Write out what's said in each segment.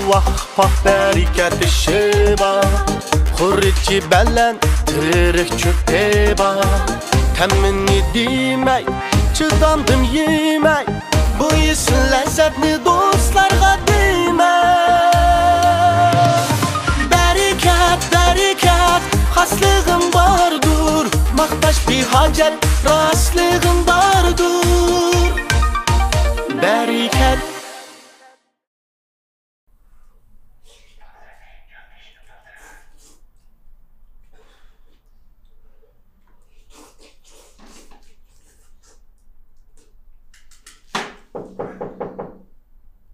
vah beriket işeba Hurrici bellen tırık çöpeba Temminni demey çıdandım yemey Bu yesin lezzetli dostlarga demey Beriket haslığım vardır Maktaş bir hacel rastlığım vardır Beriket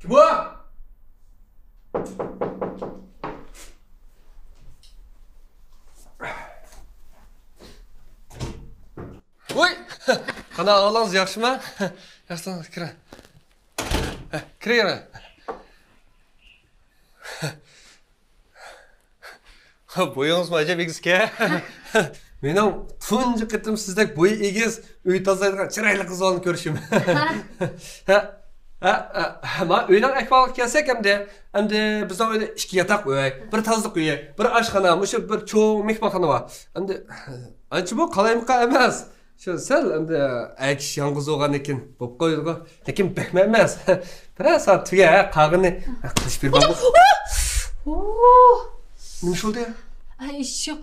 Kim o? Oy! Qana ağlanız yaxşı mı? Yaxşıdan kira. Kira yana. Boyunuz mu acaba egizke? Mening tunji qitim sizdek bo'yi egiz, uy tozaydigan chiroyli qiz olib ko'rishim. Ma uydan ahvolga kelsak endi bizning uyda 2 yotoq uy, bir tozliq uy, bir oshxona, o'sha bir cho'ng mehmonxona bor. Endi ancha bu qalaymiqa emas. Shu sal endi aykish yolg'iz bo'lgan ekan, bo'p qo'ydi. Lekin bekma emas. Biroz soat tuga qag'ini qilish bermoq. Nima bo'ldi? Shu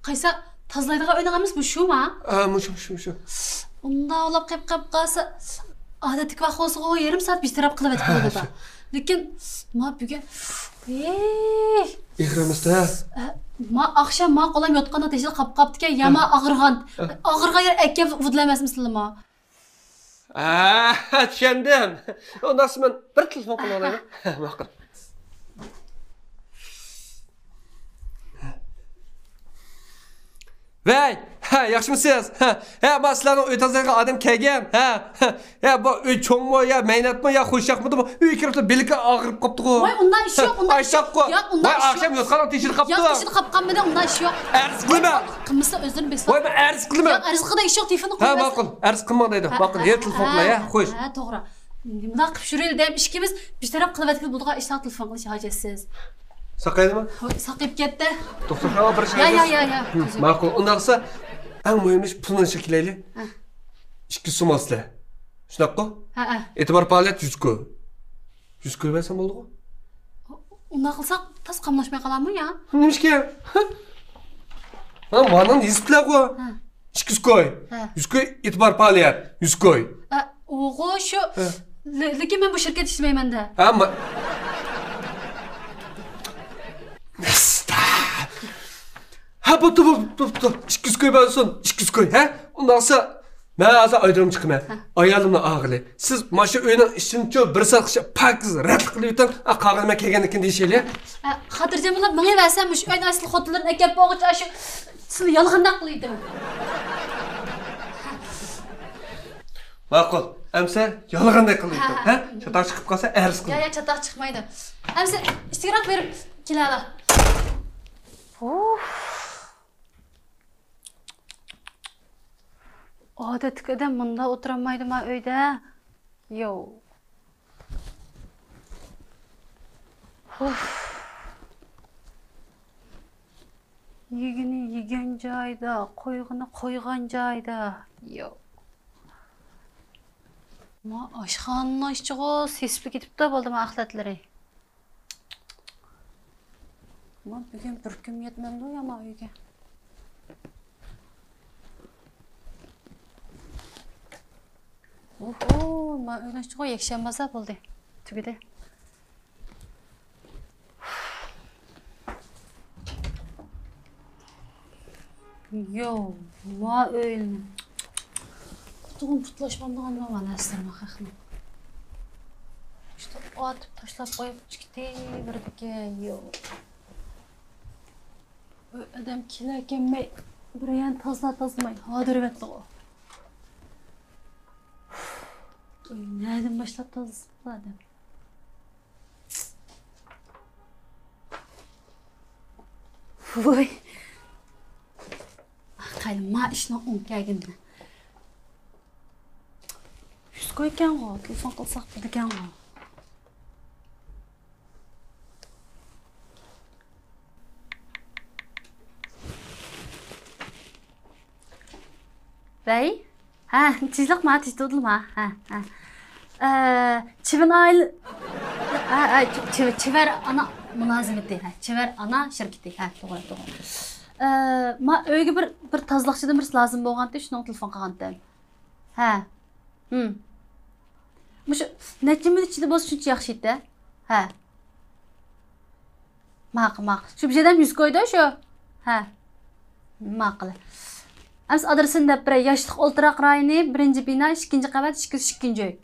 qaysa tozlaydigan o'ynag'amiz bu shumi? Shu. Unda olib qilib qolsa odatdagi vaqtga yarim soat betaraf qilib o'tdi. Lekin ma bugun Ig'rimizda. Ma oqshom ma qo'lim yotganda teshil qapqaptiga yama og'irgan yer akka vudlamas mislima. Tushundim. Undan men bir telefon qilib olaymi? Ma'qul. Vay, yaxshimisiz? Ben sizlarning uy tozalagan odam kelgan. Bu uy cho'ngmi yo, maynatmi yo, xushyoqmi? Uy kirib belga og'rib qopdi-ku. Voy, undan ish yo'q, undan ish yo'q. Voy, oqshom yotqanda teshilib qopdi. Yo'q, teshilib qopqanmidi, undan ish yo'q. Arz qilma. Qilmasa o'zini besla. Voy, men arz qilma. Yo'q, arzqida ish yo'q, telefonni qo'yib. Ma'qul, arz qilma deydi. Ma'qul, yer telefon qila, qo'y. To'g'ri. Bunda qilib shurayli deb ishimiz betaraf qilib o'tgan bo'ldigan ishlar telefon qilish hojatsiz. Saqaydimi? Saqib ketdi. To'xtab bir şey. Ya. Ma'qul. Undaqsa eng muhimi pulni shaklayli. 2 so'm asli. Shunaqa? E'tibor faoliyat 100 ko'y. 100 ko'y bersam bo'ldi-ku. Unda qilsak tas qamlashmay qolarmi ya? Nimishga? Mana yiziblar-ku. 200 ko'y. 100 ko'y e'tibor faoliyat 100 ko'y. O'g'o shu. Lekin men bu shirkat ishlayman-da. Bu 200 ko'y bo'lsin, 200 ko'y, Undan sonra men hozir aydirim chiqaman. Ayolimni og'ili. Siz mana shu uyning ishini bir soat qilib pakiz ratlik qilib o'ting, qog'ilma kelgandan deyishaylik. Xotirjamlar menga versam shu uyning asl xotinlarini akab bo'g'icha shu sizni yolg'ondoq qilaydim. Ma'qul. Amsa yolg'ondoq qilaydim, Chatoq chiqib qolsa arz qil. Yo'q, chatoq chiqmaydi. Amsa Instagram berib keladi. Odatdagi odam bunda o'tirolmaydimi uyda? Yo'q. Yegini yegan joyda, qo'yg'ini qo'ygan joyda. Yo'q. Ma oshxona ishchig'i sesib ketibdi bo'ldimi axlatlari. Ma bugun bir kun yetmadi yama uyga. Ma o'ylashchiqo yakshanbasa bo'ldi. Tugidi. Yo, ma o'ylni. Qutug'im putlashmamdan nima nastirma haqni. İşte atıp tashlab qo'yib chiqdi birdiki, yo. Adam kelarkanmay biryan tozlamay hodiryapti o. Nereden başlap tozladim? Voy. Qalma ishni o'nkagindi. Yuz qo'ygan o, telefon qilsak degan o. Bey? Ha, tezlik ma, tez tutulma. Ha. Çivin aile... Çiver ana mülazimeti. Çiver ana şirketi. Ha, doğru. Ma öyge bir tazlıqçıdan birisi lazım bolğanda şunun telefon qilgandim. Ha. Muş neçe minut içinde bolsa şuncha yaxshi edi. Ha. Ma'qul. Shu bijadan 100 qo'ydi shu. Ha. Ma'qul. Ams adresini deb beray. Yoshliq o'ltiraq rayoni 1-bino 2-qavat 202-uy.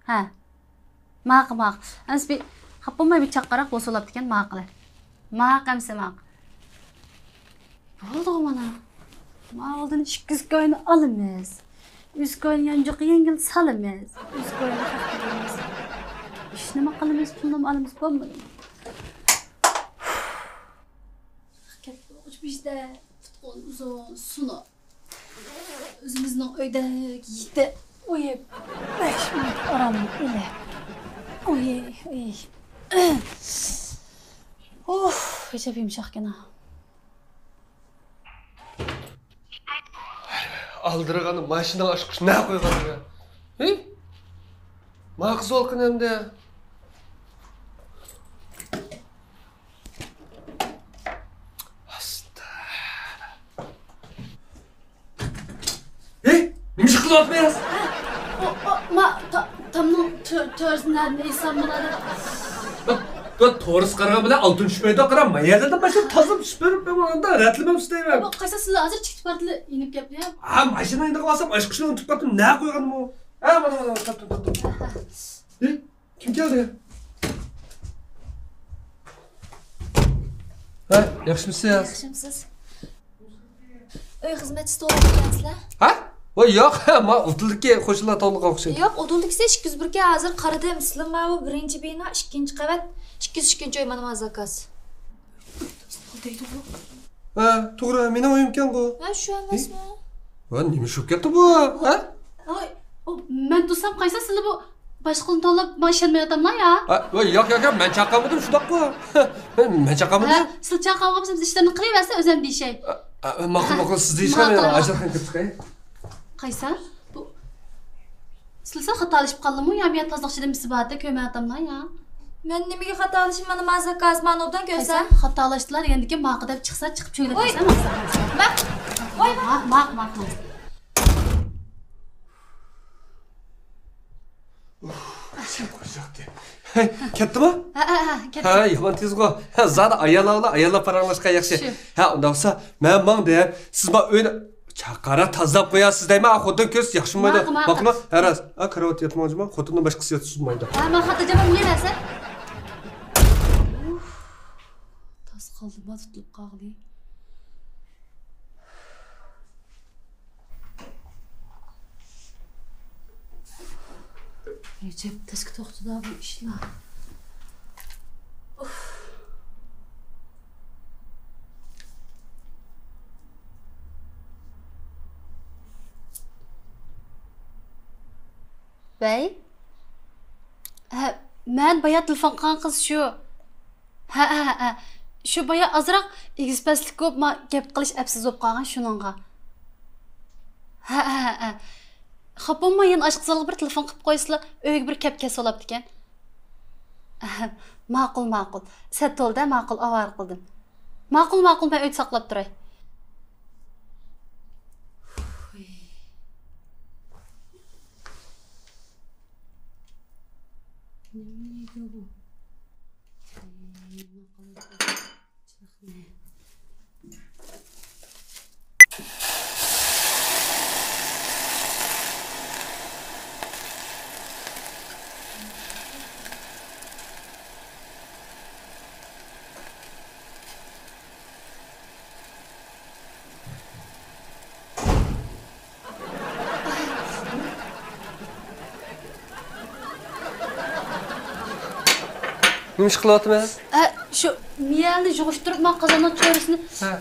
Ha. Ma'qul. Ams bir xapolmay bir chaqaraq bo'lsa oladi ekan, ma'qul. Ma'qamsa ma'qul. Bo'ldi mana. Ma'quldan 200 qo'yni olamiz. 100 qo'yni yanjoq yengil solamiz. 100 qo'yni qilamiz. Ish nima qilamiz, pulni olamiz, bo'lmaydi. Bizde futbol uzun sunu. Özümüzün öyde gitti. Oy 5 minut aramı ile. Oy. Geçe yumuşak gene. Aldırğanı maşından aşkış ne koyğan ya? He? Maqız olqın hemde. Nima qilyapsiz? Tamam törsünler neyse bunları. Ben to'g'risi qaragan bilan oltin tushmaydi qaram. Mayerdan boshqa tozim superib bo'lganda ratlimam istayman. Bu qaysi sizlar hozir chiqib bordilar, inib kelibdi. Ha, mashina endi qolsam aşkışını unutib qoldim. Ne qo'yganim u? Ha, mana topdim. Kim keldi? Ha, yaxshimisiz? Yaxshimisiz. Uy xizmatchisi to'g'ri Ha? Voy yo'q, men udillikka qo'shilgan tovliqqa o'xshaydi. Yo'q, udilliksa 201 ga hozir qaradim. Sizlar bu 1-bino 2-qavat 202-uy mana zakaz. Ha, to'g'ri, mening o'yim ekan bu. Ha, shu emasmi? Va, nima shu ketdi bu? Ha? Ay, men tursam qaysi sizlar bu boshqani tanlab mashinmayapman ya. Voy yo'q, men chaqamadim shundoq-ku. Men chaqamadim. Ha, siz chaqamabsiz, ishlarni qilaversa o'zim deyishay. Ma'qul, siz deyishgan ajraqan ketdi. Qaysi? Bu sizlar xatolashib qoldimmi? Ya men tozliqchidan misbatda ko'mayapman ya. Men nimaga xatolashim? Mana zakaz manodan ko'rsam. Xatolashdilar degandan maq deb chiqsa, chiqib cho'ylab qo'ysam. Voy, maq. Ketdimi? Ha, ketdi. Ha, yomon tezgo. Ha, zada ayollar paranglashgan yaxshi. Ha, unda bo'lsa, men mang deb, siz men uyni chaqara tozalab qo'yasiz deyman. Xotin ko'z yaxshimaydi. Ma'qul, haras. Ha, karavot yetmoqchiman. Xotinning boshqasi yetishmaydi. Ha, men xotirjamam yeyversa. Tas qoldim, tutilib qoldi. Recep tezki to'xtada bu ishlar. Bey? Ha, men baya telefon qilgan qiz shu. Ha. Shu baya azroq egizpaslik ko'p, men gap qilish absiz bo'lib qolgan shuningga. Ha. Xapolmay yana oshqizalga bir telefon qilib qo'ysizlar, uyga bir kapka solabdi ekan. Ma'qul. Satolda ma'qul avar qildim. Ma'qul, men uyda saqlab turay. Nima bu? Nima ish qilyapsiz? Shu miyani yig'ishtirib men qozonning cho'risini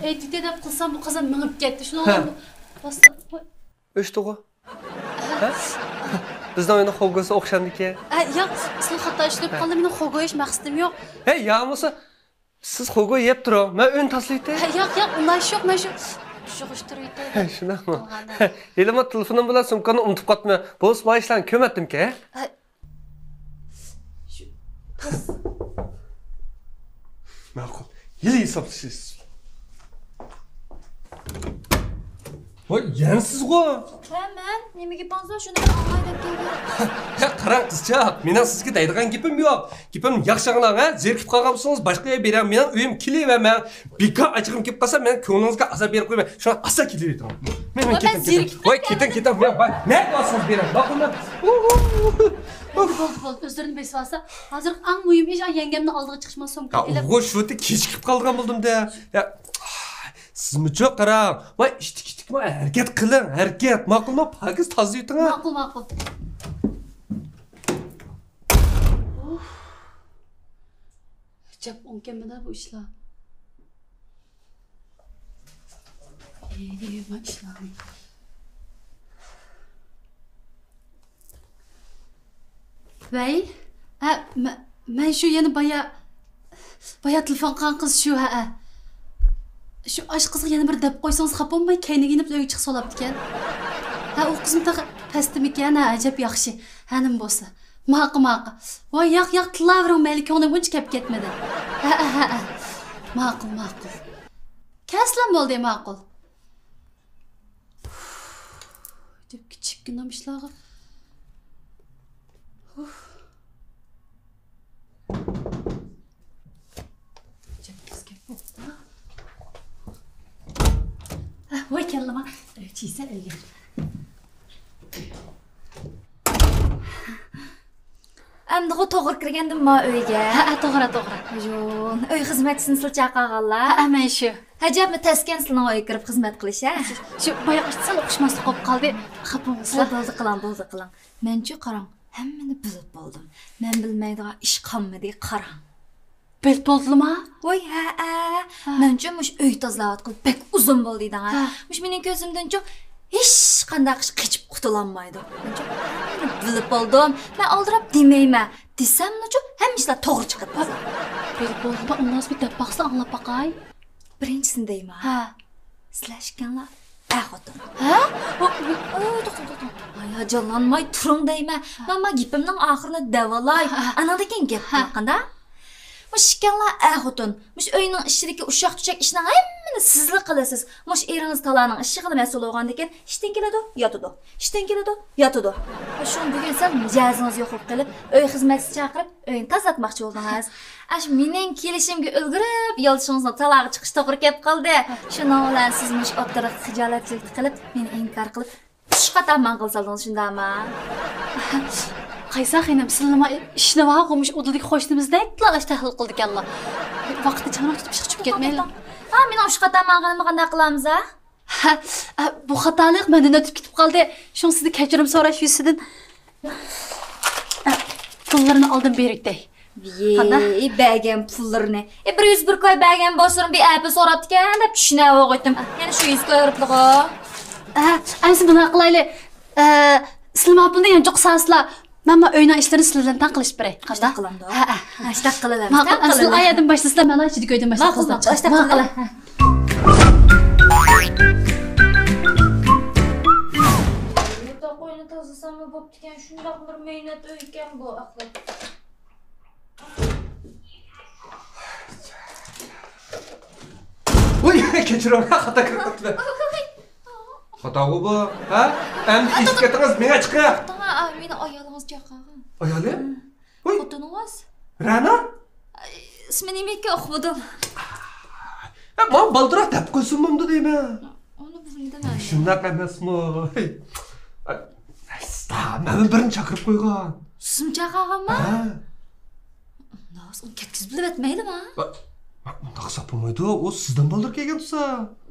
aytdi deb qilsam bu qozon minib ketdi. Shuni O'shdog'i. Bizning o'yinda xo'gosi o'xshandiki. Yo'q, siz xato ishlab qoldim. Meni xo'go yeyish maqsadim yo'q. Hey, ya'mosa siz xo'go yeb turing. Men o'yin taslaydi. Yo'q, unday yo'q. Men Şuğuşturuydu. Shunaqmi? Elimda telefonim bilan sumkani unutib qoldim. Bu ishlarni ko'matdim-ku. Ma'qul. Yili hisobsiz. Voy, yansiz-ku. Men nimaga pansa shuni olmay deb keldim. Qarang qizchaq, mening sizga deydigan gapim yo'q. Gapim yaxshigina, zerikib qolgansiz, boshqa yerga beraman. Mening uyim kelaverman. Bekor achig'im kelib qolsa, men ko'nglingizga azab berib qo'yman. Shuni asa kelaveraman. Men keting. Voy, keting. Men ne qilasiz beraman? Ma'qulmi? Bo'ldi. O'zlarini besib olsa, hozir eng muhim ish yangamni oldiga chiqishman so'mka kelib. O'g'il shu yerda kechikib qolgan bo'ldim-da. Sizmi-chi qarang. Voy, ishtik-ishtikmi harakat qiling, harakat. Ma'qulmi? Pakiz toza yuting. Ma'qul. Jab onkamda bu ishlar. Nima ishlar? Vay, men shu yana baya telefon qilgan qiz shu ha. Shu ash qizga yana bir deb qo'ysangiz xafa bo'lmay, kayniga inib uyga chiqib solabdi ekan. Ha, u qizim ta pastmi ekan, ajab yaxshi. Hanim bo'lsa. Ma'qul. Voy, yoq, tilavering, mayli ko'nglim buncha kelib ketmadi. Ha. Ma'qul. Kaslan bo'ldi, ma'qul. Deb kichikgina ishlarga. Voy kallama, çiğse öyle. Endi o to'g'ri kirgandimmi uyga? Ha, to'g'ri. Jon, uy xizmatchisini sil chaqirganlar. Ha, men shu. Ajabmi taskan silni uyga kirib xizmat qilish, ha? Shu boyaqish sal o'qishmaslik qolib qoldi. Xafa bo'lsa. Bo'ldi qiling. Men-chi qarang, hammani bilib bo'ldim. Men bilmaydigan ish qolmadi, qarang. Belt bo'ldimi? Voy, ha. Men-chi mush uy tozalayotgan pek uzun bo'ldi-da. Mush mening ko'zimdan-chi hech qanday qish qechib qutulolmaydi. Men-chi bilib bo'ldim. Men oldirab demayman. Desam-chi, hamma ishlar to'g'ri chiqadi. Belt bo'ldimi? Undan bir deb baqsa anglab baqay. Birinchisini deyman. Ha. Sizlashganlar xotin. Ha? To'xta. Hayajonlanmay turing deyman. Mana gapimning oxirini davolay. Anadan gap qanda? Mushkanlar xotin. Mush uyning ishidagi ushaq-tushaq ishni hammani sizlar qilasiz. Mush eringiz talaning ishi qilib mas'ul bo'lgandan keyin ishdan keladi, yotadi. Shu bugun sen mijozingiz yo'qib qilib, uy xizmatchisi chaqirib, uyni tozatmoqchi bo'ldingiz. Ash mening kelishimga ulgurib, yo'lishingizni talog'i chiqish to'g'ri kelib qoldi. Shuning bilan siz mush o'ttirib xijolatchilik qilib, meni inkor qilib, ishqatamman qilsangiz shundami? Qaysa xinam silma ishni va qo'mish o'didagi qo'shnimizda aytlash tahlil qildik Allah. Vaqtni chanoq tutib chiqib ketmaylik. Ha, men ishqatamman qanday qilamiz, ha? Bu xatolik mendan o'tib ketib qoldi. Shuning sizdan kechirim so'rash yusidan. Pullarni oldim berikday. Qanday bergan pullarni? 101 koy bergan bo'lsin, bir api so'rabdi-kan deb tushunib o'g'itdim. Yana shu 100 koy uribdi-ku. Aysi buni qilaylik. Silma pulni yanchoq saslar. Mama uyning ishlarini sizlardan tan qilish kerak. Qanday qilamiz? Ha, ishtaq qilamiz. Ma'qul, asl ayadan boshlasizlar, mana ichida ko'ydim boshlasizlar. Ma'qul, ishtaq qilamiz. Yo'q, qo'yni tozasam bo'pti-kan, shundoq bir mehnat uy ekan bu aql. Voy, kechiring, xato qilibdi. Xato bu, ha? Endi ishgatingiz menga chiqib. Meni ayolingiz chaqirgan. Ayoli? Voy, Xotiningiz? Ra'no? Ismi nima ekan, o'qimadim. Men baldiroq deb qo'ysinmamdi deyman. Uni bilmayman. Shundoq emasmi? Meni birini chaqirib qo'ygan. Siz chaqirganmi? Ha. Uni ketkizib bilib etmaydimi? Bundoq hisob bo'lmaydi. U sizdan baldir kelgan tursa.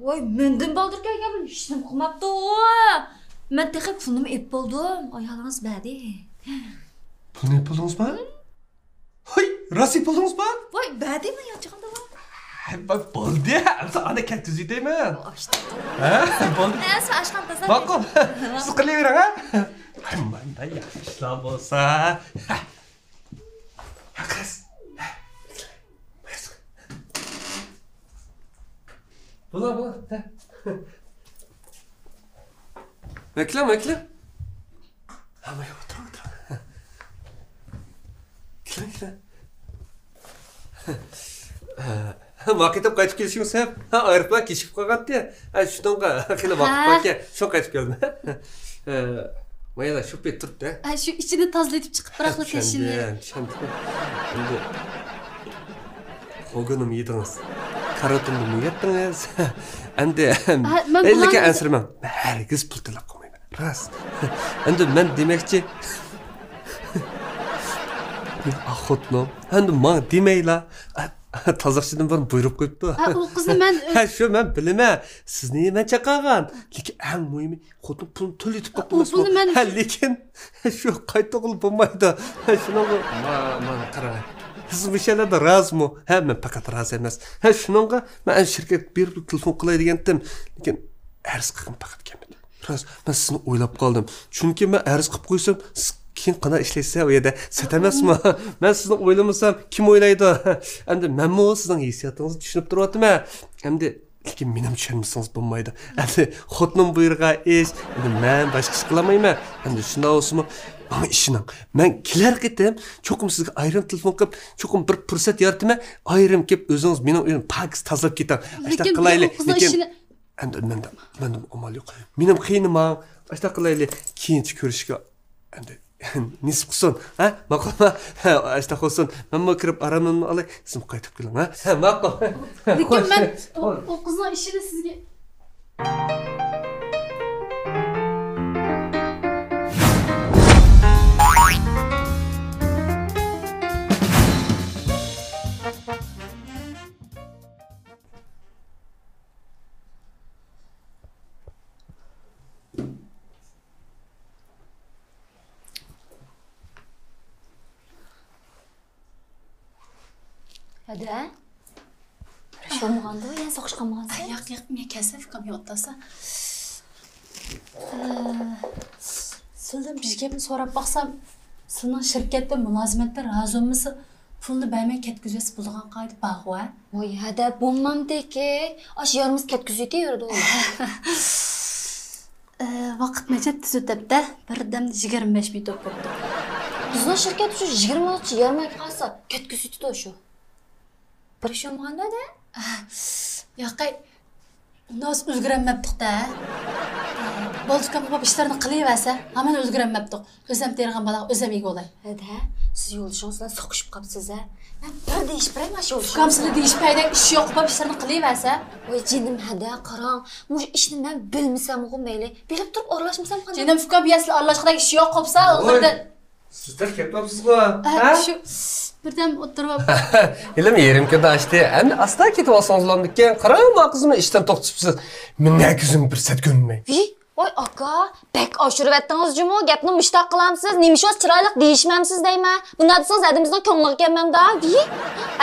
Voy, mendan baldir kelgan bu ishni qilmabdi. Men texib pulni ep bo'ldim. Ayolingiz badi. Pulni ep bo'ldingizmi? Hoy, rost ep bo'ldingizmi? Voy, badimi yo'qchig'anda bu? Bo'ldi. Ana katta deyman. Ha? Bo'ldi. Siz ashqan tazar. Ma'qul. Siz qilavering, ha? Menda yaxshi ishlar bo'lsa. Qiz. Bo'la. Bekle. Ama yok, otur. Gel. Maketep qaytib kelishing sebep, aeroplan kechikib qolgandi. Shunga xila vaqt bo'lgan, shu qaytib keldim. Mayda shu pet turibdi. Shu ichini tozalatib chiqib biraqla tashini. Endi qo'g'inim yedingiz. Karotimni yettiniz. Endi lekin ansirmang. Hargiz pul talab qilmayman. Rost. Endi men demoqchi Axotnom. Endi men demayla. Tazaqchidan bir buyruq qo'yibdi. U qizni men shu men bilaman. Sizni men chaqagan. Lekin eng muhimi xotin pulni to'laytib qo'yibdi. Lekin shu qayta qilib bo'lmaydi. Shunga men qara. Siz mishalada razmi? Men faqat raz emas. Shunga men shirkat berib telefon qilay degandim. Lekin arz qilgan faqat kelmadi. Raz men sizni o'ylab qoldim. Chunki men arz qilib qo'ysam, keyin qana ishlaysa u yerda sat emasmi? Men sizni o'ylamasam kim o'ylaydi? Endi menmi sizning hissiyotingizni tushunib turyapman. Endi lekin menim tushunmasangiz bo'lmaydi. Endi xotnim buyurgan ish, endi men boshqa ish qilmayman. Endi shunday bo'lsa-mi? Mana ishining. Men kelar ketim, cho'qim sizga ayrim telefon qilib, cho'qim bir fursat yaratma, ayrim kelib o'zingiz mening uyim paks tozalab ketang. Ashta qilaylik. Lekin endi menda amal yo'q. Menim qiynima, ashta qilaylik. Keyinchi ko'rishga endi nisb qilsin, maqulmi? Ashta qilsin. Men kirib aramimni olay, siz qaytib keling, maqul. Lekin men o qizning ishini sizga Hadi. Şu olmağanda yani soğuşqanmağansa. Yo'q, men kasafkam yo'qdasa. Sizdan bir gapni so'rab baqsam, sizning shirkatda mulozimatda rozi bo'lmasa, pulni bermay ketkizasiz bo'lgan qoida bor-ku. Voy, hada bo'lmamdiki. Ash yarimiz ketkizib yurdi u. Vaqt necha tez o'tadi-da? Birdamda 25 ming to'p bo'ldi. Bizning shirkat shu 20 minut yarmay qolsa ketkizib shu. Bir ish bo'lmaganda-da. Yo'qay. Unos o'zgarmabdi-da. Bolchkam bo'lib ishlarni qilaversa, hamon o'zgarmabdi. O'zim tergan bola o'zim ega bo'lay. Hada, siz yo'lshingiz bilan so'qishib qolibsiz-a. Men bir deyishmayman shu yo'lshingiz. Kamsizlik deyishmaydi, ish yo'q bo'lib ishlarni qilaversa. Voy, jinim hada, qarang. Mush ishni men bilmasam mayli. Bilib turib aralashmasam qanday? Jinim fikam biyasli aralashqidagi ish yo'q qolsa, o'g'irda. Sizlar kelibsizmi? Shu birdan o'tirib. Elim yerim keda açtı. Endi asta ketib olsangizlarmikan? Qarang, bu qizimni ishdan to'xtatibsiz. Menga ko'zim bir sat ko'nmay. Voy aka, bek oshirib etdingiz-jimi? Gapni mushtaq qilamsiz. Nimishingiz chiroyli deyishmamsiz deyman. Bunda desangiz adimizning ko'ngliga kelmamda.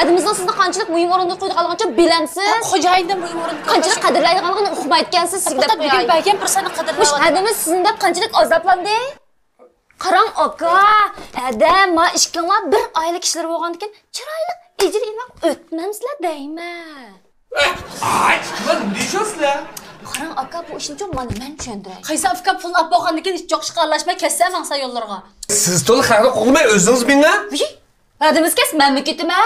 Adimizning sizni qanchalik muhim o'ringa qo'yganligini bilamsiz. Xo'jayindan muhim o'ringa qanchalik qadrlaydiganligini uqmayotgansiz. Sizga deb bugun bergan fursatni qadrlayapti. Adimiz sizni deb qanchalik azoblandi? Qarang aka, adam ma ishkanglar bir oylik ishlar bo'lgandan chiroyli ijr ilmoq o'tmamsizlar deyman. Ay, nima deyishsizlar? Qarang aka, bu ishni men tushundiray. Qaysi afka pulni olib bo'lgandan keyin ish joqishqa aralashmay ketsa mangsa yo'llarga. Siz to'liq haqni qo'ymay o'zingiz menga? Adimiz kesmanmi ketma?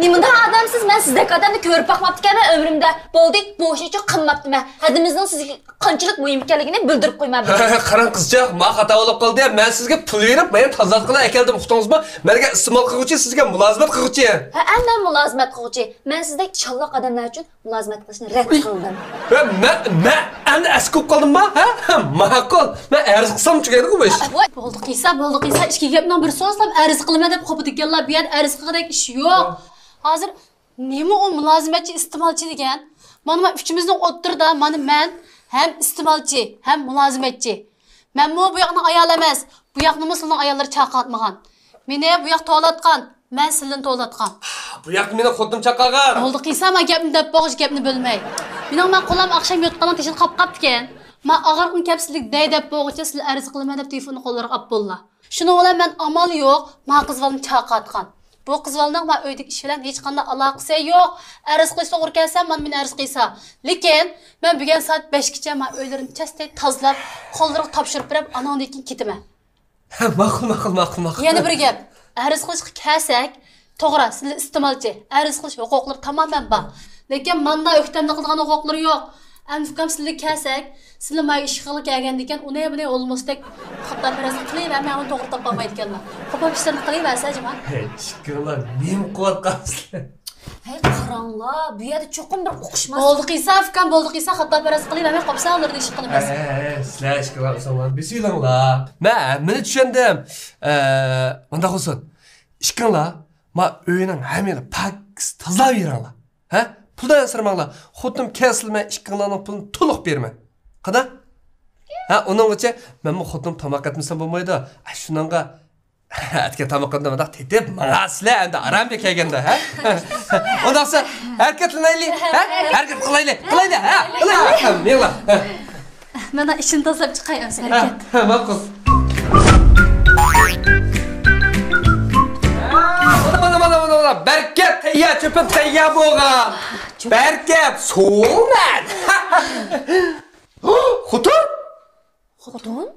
Nimada adamsiz, men sizdek odamni ko'rib boqmabdikaman ömrümdə. Bo'ldi, bu ish uchun qimmatman. Hadimizning sizga qanchalik muhim ekanligini bildirib qo'ymadim. Qarang qizcha, men xato bo'lib qoldi. Men sizga pul berib, men tozalik qilib akeldim, uqdingizmi? Menga iste'mol qiluvchi, sizga mulozimat qiluvchi. Men mulozimat qiluvchi. Men sizdek challoq odamlar uchun mulozimat qilishni rad qildim. Men endi askib qoldimmi? Ma'qul. Men arz qilsam tugaydi-ku bu ish. Bo'ldi, qiysa, ikki gapdan bir so'zlab arz qilaman deb qo'pdiganlar, bu yer arz qilgandek ish yo'q. Hozir nima o mulozimatchi iste'molchi degan? Mana uchimizning o'ttirda, mana men ham iste'molchi, ham mulozimatchi. Men bu yoqning ayol emas, bu yoqning sizning ayollari chaqatmagan. Meni bu yoq to'latgan, men sizlarni to'latgan. Bu yoqni meni xotim chaqagan. Bo'ldi, qiysa, men gapni deb bo'g'ish gapni bilmay. Men qo'lim oqshom yotgandan teshil qapqaptikan. Men og'riqni kapsizlik deb bo'g'icha sizlar arz qilaman deb telefonni qo'llariga olib bo'llar. Shuni bilan men amal yo'q, men qizlarni chaqatgan. Bu qizvalning men uydagi ish bilan hech qanday aloqasi yo'q. Arz qilish to'g'ri kelsa, meni arz qilsa. Lekin men bugun soat 5gacha men uylarimni chastay tozalab, qo'llarga topshirib berib, anandan keyin ketaman. Ma'qul. Yana bir gap. Arz qilishga kelsak, to'g'ri, sizlar iste'molchi. Arz qilish huquqlari tamoman bor. Lekin menda o'ktamda qilgan huquqlari yo'q. Anfikam sizlar kelsak, sizlar men ish qilib kelgandan keyin uni olmasdak xato biraz qilib va men uni to'g'ri topolmaydi ekanman. Qo'pol ishlarni qilaversa, jima. Ishqillar, nim qilyapsizlar? Hey, qaranglar, bu yerda cho'qim bir o'qishmas. Bo'ldi qiysa, Anfikam bo'ldi qiysa, xato biraz qilib va men qopsa ularni ish qilib bersin. Sizlar ishqillar, o'sonlar, besinglar. Meni tushundim. Manda qolsin. Ishqillar, men uyning hamini pak tozalab beringlar. Ha? Puldan sırmanglar. Xotim kesilmay ishqinglarning pulini to'liq berman. Qada? Ha, uning uchun men bu xotim tomoq etmasam bo'lmaydi. Shuningga atga tomoq qildim tetib, mana sizlar endi aramga kelganda, ha? Ondaqsa harakatlanaylik, ha? Harakat qilaylik, ha? Qilaylik. Mana ishini tozalab chiqay, o'zi harakat. Ha, ma'qul. Mana, berkat tayyor, cho'pim tayyor bo'lgan. Berkat, so'lman. Xotin? Xotin?